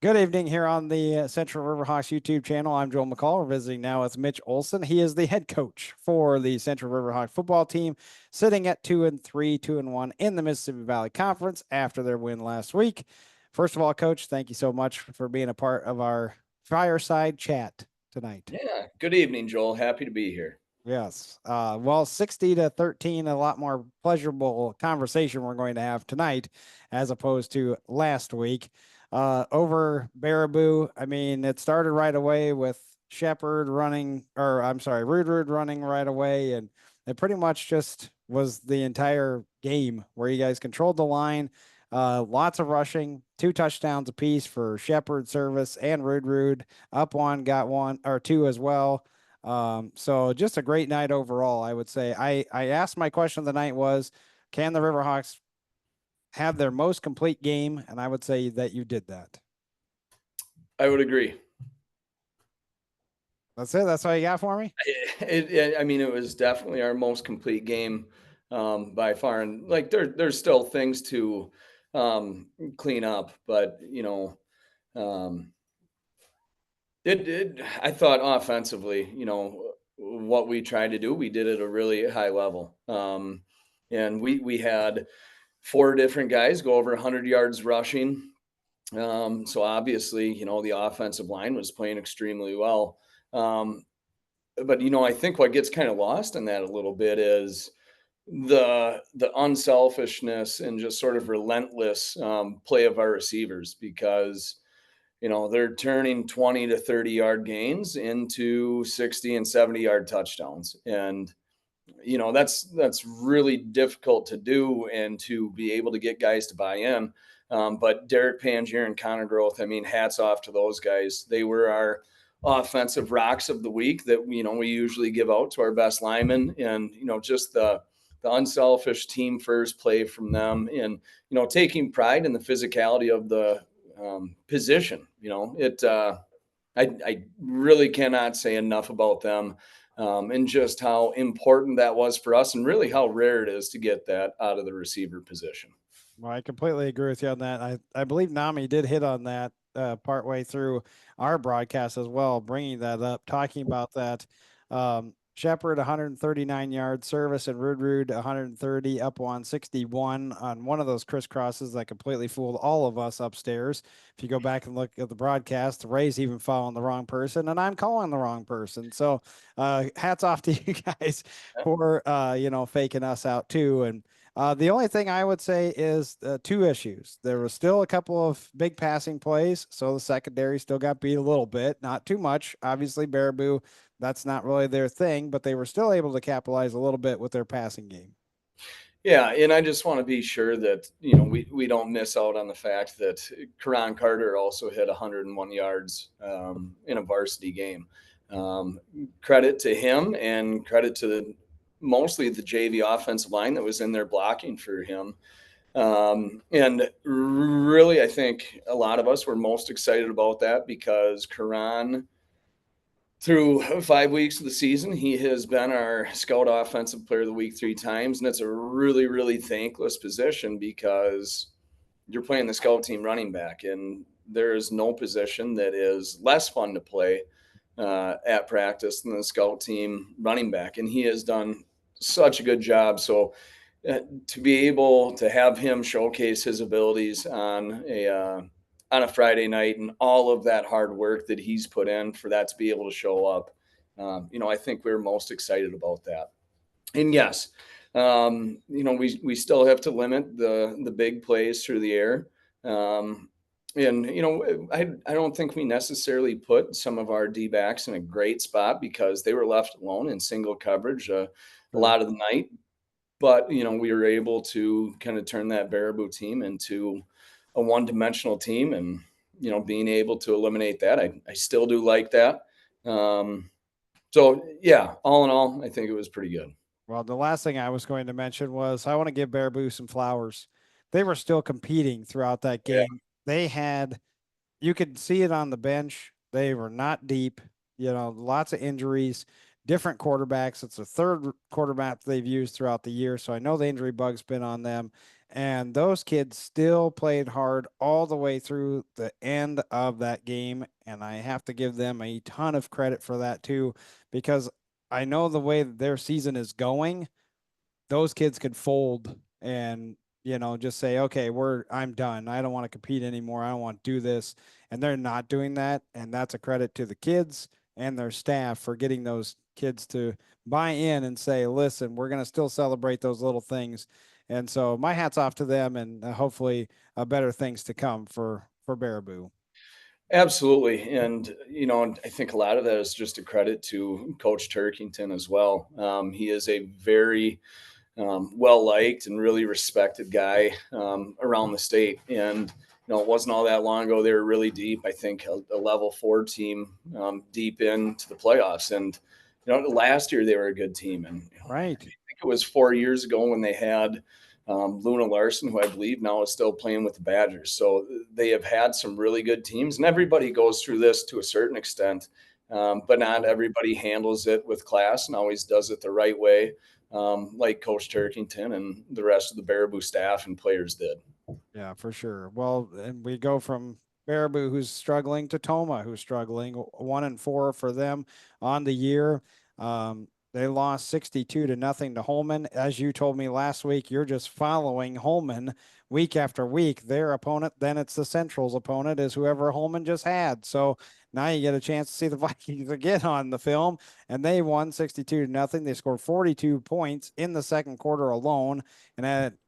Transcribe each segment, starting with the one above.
Good evening here on the Central Riverhawks YouTube channel. I'm Joel McCall. We're visiting now with Mitch Olson. He is the head coach for the Central Riverhawks football team, sitting at 2-3, 2-1 in the Mississippi Valley Conference after their win last week. First of all, Coach, thank you so much for being a part of our fireside chat tonight. Yeah, good evening, Joel. Happy to be here. Yes. Well, 60-13, a lot more pleasurable conversation we're going to have tonight as opposed to last week. Over Baraboo, I mean, it started right away with Shepard running, or I'm sorry, Rude running right away. And it pretty much just was the entire game where you guys controlled the line. Lots of rushing, 2 touchdowns apiece for Shepard service and Rude. Up one, got one or two as well. So just a great night overall, I would say. I asked my question of the night was, can the Riverhawks have their most complete game? And I would say that you did that. I would agree. That's it. That's all you got for me. I mean, it was definitely our most complete game by far, and like there's still things to clean up, but um, I thought offensively, what we tried to do, we did at a really high level, and we had four different guys go over 100 yards rushing. So obviously, the offensive line was playing extremely well. Um, but I think what gets kind of lost in that a little bit is the unselfishness and just sort of relentless play of our receivers because they're turning 20 to 30-yard gains into 60 and 70-yard touchdowns, and that's really difficult to do and to be able to get guys to buy in. But Derek Pangier and Connor Growth, I mean, hats off to those guys. They were our offensive rocks of the week that we usually give out to our best linemen, and just the unselfish team first play from them, and taking pride in the physicality of the position. I really cannot say enough about them, and just how important that was for us, and really how rare it is to get that out of the receiver position. Well, I completely agree with you on that. I believe Nami did hit on that partway through our broadcast as well, bringing that up, talking about that. Shepard 139 yard service and Rude 130 up on 61 on one of those crisscrosses that completely fooled all of us upstairs. If you go back and look at the broadcast, Ray's even following the wrong person, and I'm calling the wrong person. So hats off to you guys for faking us out too. And the only thing I would say is two issues. There was still a couple of big passing plays, so the secondary still got beat a little bit, not too much. Obviously, Baraboo, that's not really their thing, but they were still able to capitalize a little bit with their passing game. Yeah, and I just want to be sure that we don't miss out on the fact that Karan Carter also hit 101 yards in a varsity game. Um, Credit to him, and credit to mostly the JV offensive line that was in there blocking for him. And really, I think a lot of us were most excited about that because Karan, through 5 weeks of the season, he has been our scout offensive player of the week 3 times. And it's a really, really thankless position because you're playing the scout team running back, and there is no position that is less fun to play at practice than the scout team running back. And he has done such a good job. So to be able to have him showcase his abilities on a Friday night, and all of that hard work that he's put in for that to be able to show up, I think we're most excited about that. And yes, we still have to limit the big plays through the air. And I don't think we necessarily put some of our D backs in a great spot because they were left alone in single coverage a Sure. lot of the night. But we were able to kind of turn that Baraboo team into a one-dimensional team, and being able to eliminate that, I still do like that. So yeah, all in all, I think it was pretty good. Well, the last thing I was going to mention was I want to give Baraboo some flowers. They were still competing throughout that Yeah. game. They had You could see it on the bench. They were not deep, lots of injuries, different quarterbacks. It's the third quarterback they've used throughout the year. So I know the injury bug's been on them. And those kids still played hard all the way through the end of that game. And I have to give them a ton of credit for that too, because I know the way that their season is going, those kids could fold and just say, okay, I'm done, I don't want to compete anymore, I don't want to do this, and they're not doing that. And that's a credit to the kids and their staff for getting those kids to buy in and say, listen, we're going to still celebrate those little things. And so my hat's off to them, and hopefully better things to come for Baraboo. Absolutely. And, I think a lot of that is just a credit to Coach Turkington as well. He is a very well liked and really respected guy around the state. And, it wasn't all that long ago. They were really deep. I think a level four team deep into the playoffs. And, last year they were a good team. And, I Right. think it was 4 years ago when they had Luna Larson, who I believe now is still playing with the Badgers. So they have had some really good teams, and everybody goes through this to a certain extent, but not everybody handles it with class and always does it the right way, like Coach Turkington and the rest of the Baraboo staff and players did. Yeah, for sure. Well, and we go from Baraboo, who's struggling, to Tomah, who's struggling. 1-4 for them on the year. They lost 62-0 to Holman. As you told me last week, you're just following Holman week after week. Their opponent, then it's the Central's opponent, is whoever Holman just had. So now you get a chance to see the Vikings again on the film, and they won 62-0. They scored 42 points in the second quarter alone,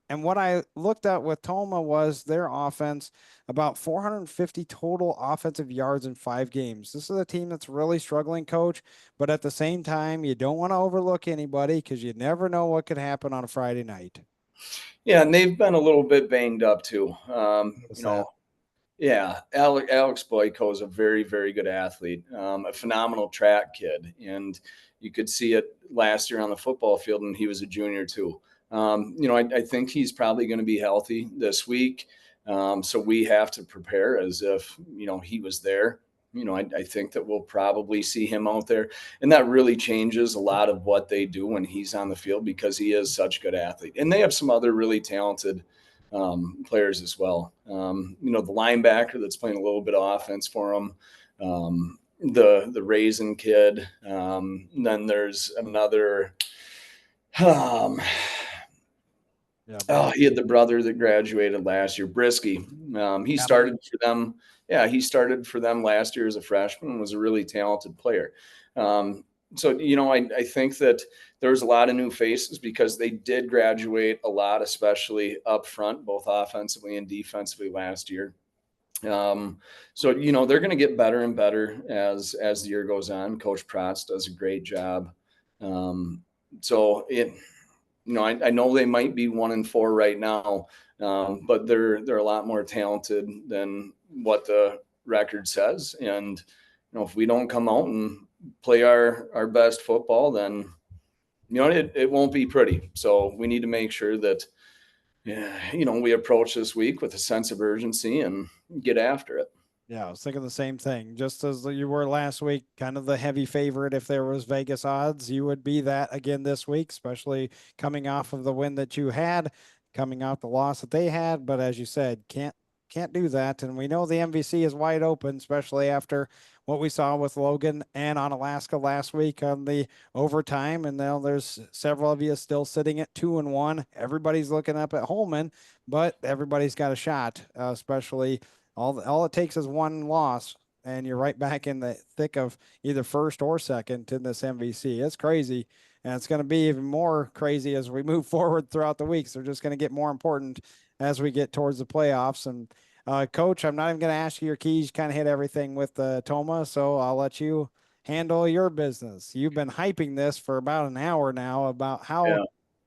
and what I looked at with Tomah was their offense, about 450 total offensive yards in 5 games. This is a team that's really struggling, coach, but at the same time, you don't want to overlook anybody because you never know what could happen on a Friday night. Yeah, and they've been a little bit banged up too. Notice that. Yeah, Alex Boyko is a very, very good athlete, a phenomenal track kid, and you could see it last year on the football field, and he was a junior too. I think he's probably going to be healthy this week, so we have to prepare as if he was there. I think that we'll probably see him out there, and that really changes a lot of what they do when he's on the field because he is such a good athlete, and they have some other really talented players as well. The linebacker that's playing a little bit of offense for them, the Raisin kid. Then there's another. Um, Yeah, he had the brother that graduated last year, Brisky. He Emily. started for them. Yeah, he started for them last year as a freshman and was a really talented player. So, I think that there's a lot of new faces because they did graduate a lot, especially up front, both offensively and defensively last year. So, they're going to get better and better as the year goes on. Coach Protz does a great job. So I know they might be 1-4 right now, but they're a lot more talented than what the record says. And if we don't come out and play our best football, then it won't be pretty. So we need to make sure that we approach this week with a sense of urgency and get after it. Yeah, I was thinking the same thing. Just as you were last week, kind of the heavy favorite. If there was Vegas odds, you would be that again this week, especially coming off of the win that you had, coming off the loss that they had. But as you said, can't do that. And we know the MVC is wide open, especially after what we saw with Logan and on Alaska last week on the overtime. And now there's several of you still sitting at 2-1. Everybody's looking up at Holman, but everybody's got a shot, especially all it takes is one loss, and you're right back in the thick of either first or second in this MVC. It's crazy, and it's going to be even more crazy as we move forward throughout the weeks. They're just going to get more important as we get towards the playoffs. And Coach, I'm not even going to ask you your keys. You kind of hit everything with Tomah, so I'll let you handle your business. You've been hyping this for about an hour now about Yeah.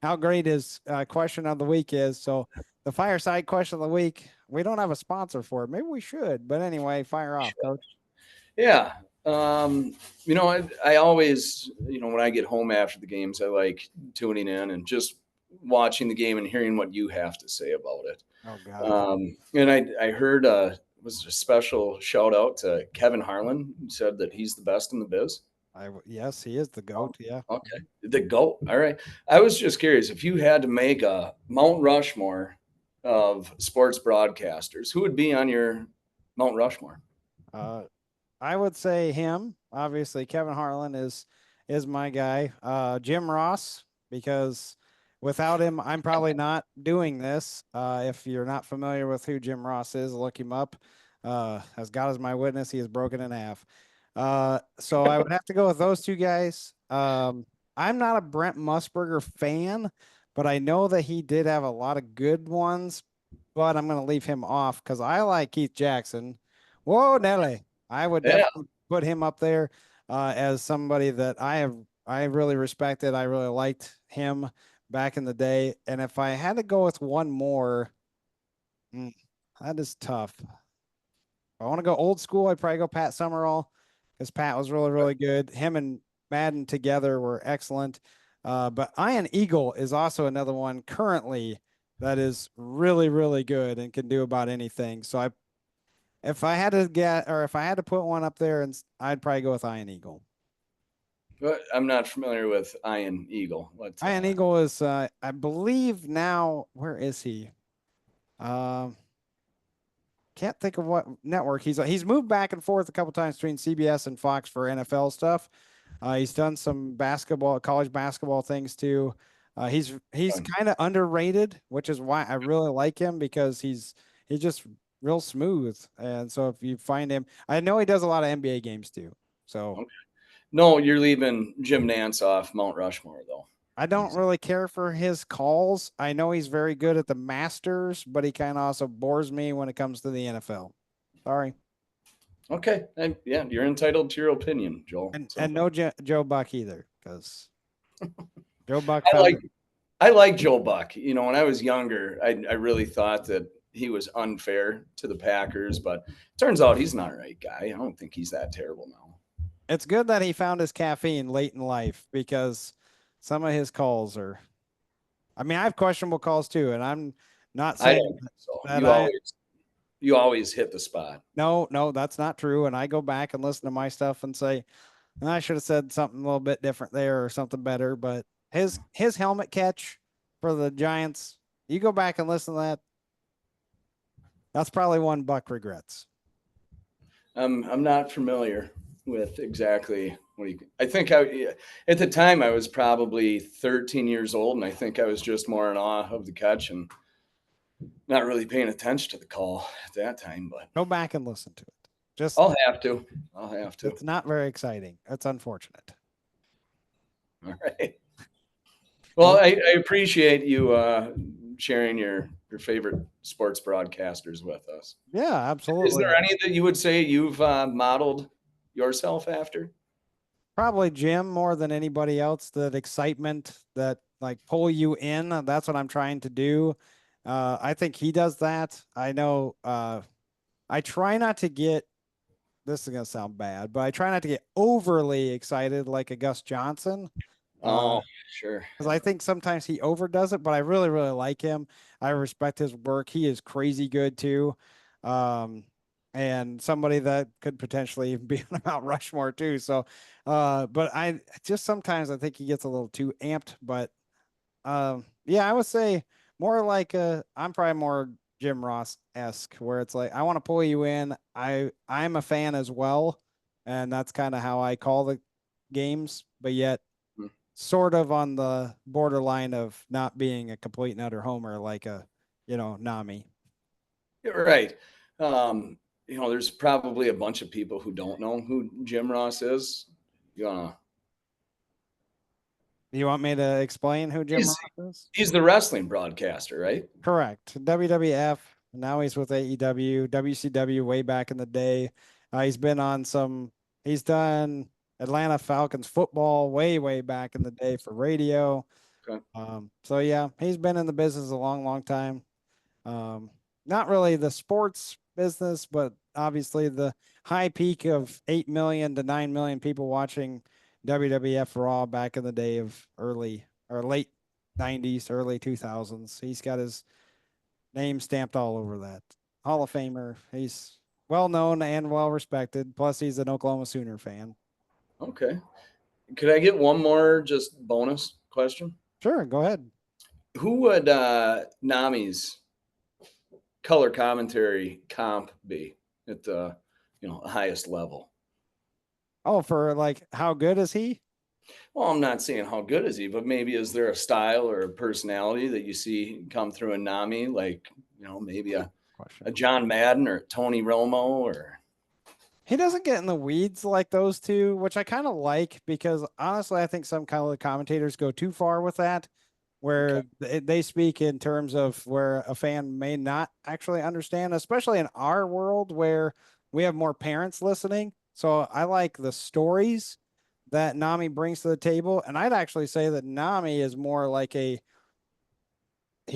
how great his question of the week is. So the fireside question of the week. We don't have a sponsor for it. Maybe we should. But anyway, fire off, coach. Yeah. I always, when I get home after the games, I like tuning in and just watching the game and hearing what you have to say about it. Oh God. And I heard was a special shout out to Kevin Harlan, who said that he's the best in the biz. Yes, he is the Oh, goat. Yeah. okay. The GOAT. All right. I was just curious if you had to make a Mount Rushmore of sports broadcasters, who would be on your Mount Rushmore? Uh, I would say him. Obviously, Kevin Harlan is my guy. Jim Ross, because without him, I'm probably not doing this. If you're not familiar with who Jim Ross is, look him up. As God is my witness, he is broken in half. So I would have to go with those two guys. I'm not a Brent Musburger fan, but I know that he did have a lot of good ones. But I'm going to leave him off because I like Keith Jackson. Whoa, Nelly. I would Yeah. definitely put him up there as somebody that I really respected. I really liked him back in the day. And if I had to go with one more, mm, that is tough. If I want to go old school, I'd probably go Pat Summerall because Pat was really, really good. Him and Madden together were excellent. But Ian Eagle is also another one currently that is really, really good and can do about anything. So if I had to get, or if I had to put one up there, and I'd probably go with Iron Eagle. But I'm not familiar with Ian Eagle. Iron Eagle is, I believe now, where is he? Um, can't think of what network he's moved back and forth a couple times between CBS and Fox for NFL stuff. He's done some basketball, college basketball things too. He's kind of underrated, which is why I really like him because he's just real smooth. And so if you find him, I know he does a lot of NBA games too. So Okay. No, you're leaving Jim Nance off Mount Rushmore, though. I don't really care for his calls. I know he's very good at the Masters, but he kind of also bores me when it comes to the NFL. Sorry. Okay. And yeah, you're entitled to your opinion, Joel. And no Joe Buck either, because Joe Buck I found like I like Joe Buck. You know, when I was younger, I really thought that he was unfair to the Packers, but turns out he's not a right guy. I don't think he's that terrible now. it's good that he found his caffeine late in life because some of his calls are, I mean, I have questionable calls too, and I'm not I saying don't think so. that I, You always hit the spot. no, that's not true. And I go back and listen to my stuff and say, I should have said something a little bit different there or something better. But his helmet catch for the Giants, you go back and listen to that. That's probably one Buck regrets. I'm not familiar with exactly what he. I think at the time I was probably 13 years old, and I think I was just more in awe of the catch and not really paying attention to the call at that time. But Go back and listen to it. Just I'll have to. I'll have to. it's not very exciting. It's unfortunate. All right. Well, I appreciate you sharing your favorite sports broadcasters with us. Yeah, Is absolutely. there any that you would say you've modeled yourself after? Probably Jim more than anybody else. That excitement that like pull you in. That's what I'm trying to do. I think he does that. I know. I try not to get. This is gonna sound bad, but I try not to get overly excited like a Gus Johnson. Oh, sure. Because I think sometimes he overdoes it, but I really, really like him. I respect his work. He is crazy good too. Um, and somebody that could potentially be on Mount Rushmore too. So, but I just sometimes I think he gets a little too amped. But yeah, I would say more like I'm probably more Jim Ross esque, where it's like I want to pull you in. I'm a fan as well, and that's kind of how I call the games. But yet sort of on the borderline of not being a complete and utter homer like a, Nami. You're right. There's probably a bunch of people who don't know who Jim Ross is. You wanna? You want me to explain who Jim He's Ross is? he's the wrestling broadcaster, right? Correct. WWF. Now he's with AEW, WCW way back in the day. He's been on he's done Atlanta Falcons football way, way back in the day for radio. Okay. So yeah, he's been in the business a long, long time. Um, Not really the sports business, but obviously the high peak of 8 million to 9 million people watching WWF Raw back in the day of early or late 90s, early 2000s. He's got his name stamped all over that. Hall of Famer. He's well known and well respected. Plus, he's an Oklahoma Sooner fan. Okay. Could I get one more just bonus question? Sure, go ahead. Who would Nami's color commentary comp be at the highest level? Oh, for like how good is he? Well, I'm not saying how good is he, but maybe is there a style or a personality that you see come through in Nami, like maybe Question. a John Madden or Tony Romo or He doesn't get in the weeds like those two, which I kind of like because honestly, I think some kind of commentators go too far with that, okay, where they speak in terms of where a fan may not actually understand, especially in our world where we have more parents listening. So I like the stories that Nami brings to the table. And I'd actually say that Nami is more like he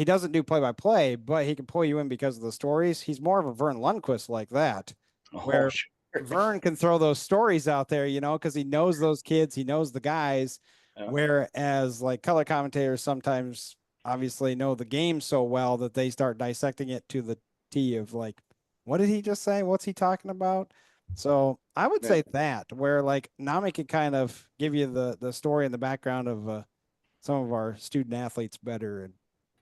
doesn't do play by play, but he can pull you in because of the stories. He's more of a Vern Lundquist like that, oh where sure, Vern can throw those stories out there, because he knows those kids, he knows the guys. yeah, Whereas like color commentators sometimes obviously know the game so well that they start dissecting it to the T of like, what did he just say? What's he talking about? So I would yeah. say that where like Nami can kind of give you the story and the background of some of our student athletes better. And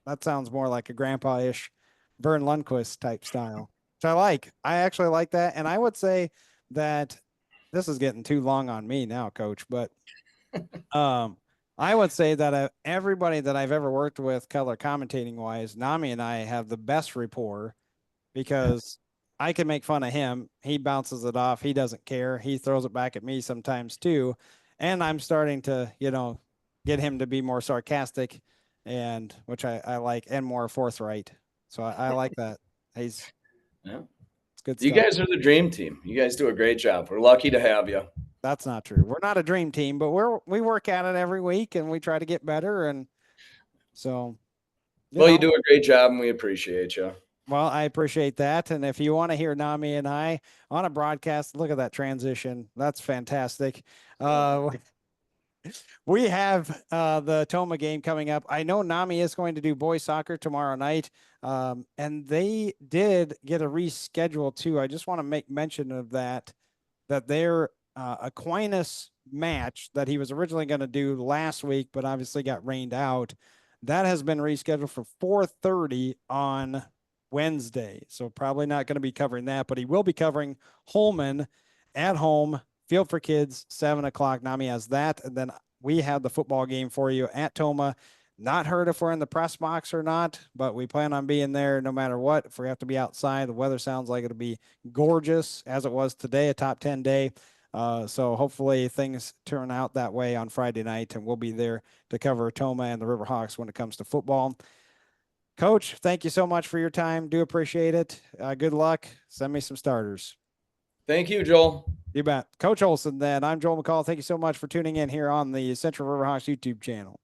that sounds more like a grandpa ish Vern Lundquist type style, which I like. I actually like that. And I would say that this is getting too long on me now, coach, but um, I would say that everybody that I've ever worked with color commentating wise, Nami and I have the best rapport because I can make fun of him. He bounces it off. He doesn't care. He throws it back at me sometimes too. And I'm starting to, get him to be more sarcastic and which I like and more forthright. So I like that. He's Yeah. it's good You stuff. guys are the dream team. You guys do a great job. We're lucky to have you. That's not true. We're not a dream team, but we work at it every week and we try to get better. And so, you Well, you know, do a great job, and we appreciate you. well, I appreciate that. And if you want to hear Nami and I on a broadcast, look at that transition. That's fantastic. Uh, we have the Tomah game coming up. I know Nami is going to do boys soccer tomorrow night. And they did get a reschedule too. I just want to make mention of that their Aquinas match that he was originally going to do last week, but obviously got rained out, that has been rescheduled for 4:30 on Wednesday. So probably not going to be covering that, but he will be covering Holman at home, Field for Kids, 7 o'clock. Nami has that. And then we have the football game for you at Tomah. Not heard if we're in the press box or not, but we plan on being there no matter what. If we have to be outside, the weather sounds like it'll be gorgeous as it was today, a top 10 day. So hopefully things turn out that way on Friday night, and we'll be there to cover Tomah and the Riverhawks when it comes to football. Coach, thank you so much for your time. Do appreciate it. Good luck. Send me some starters. Thank you, Joel. You bet. Coach Olson, then. I'm Joel McCall. Thank you so much for tuning in here on the Central Riverhawks YouTube channel.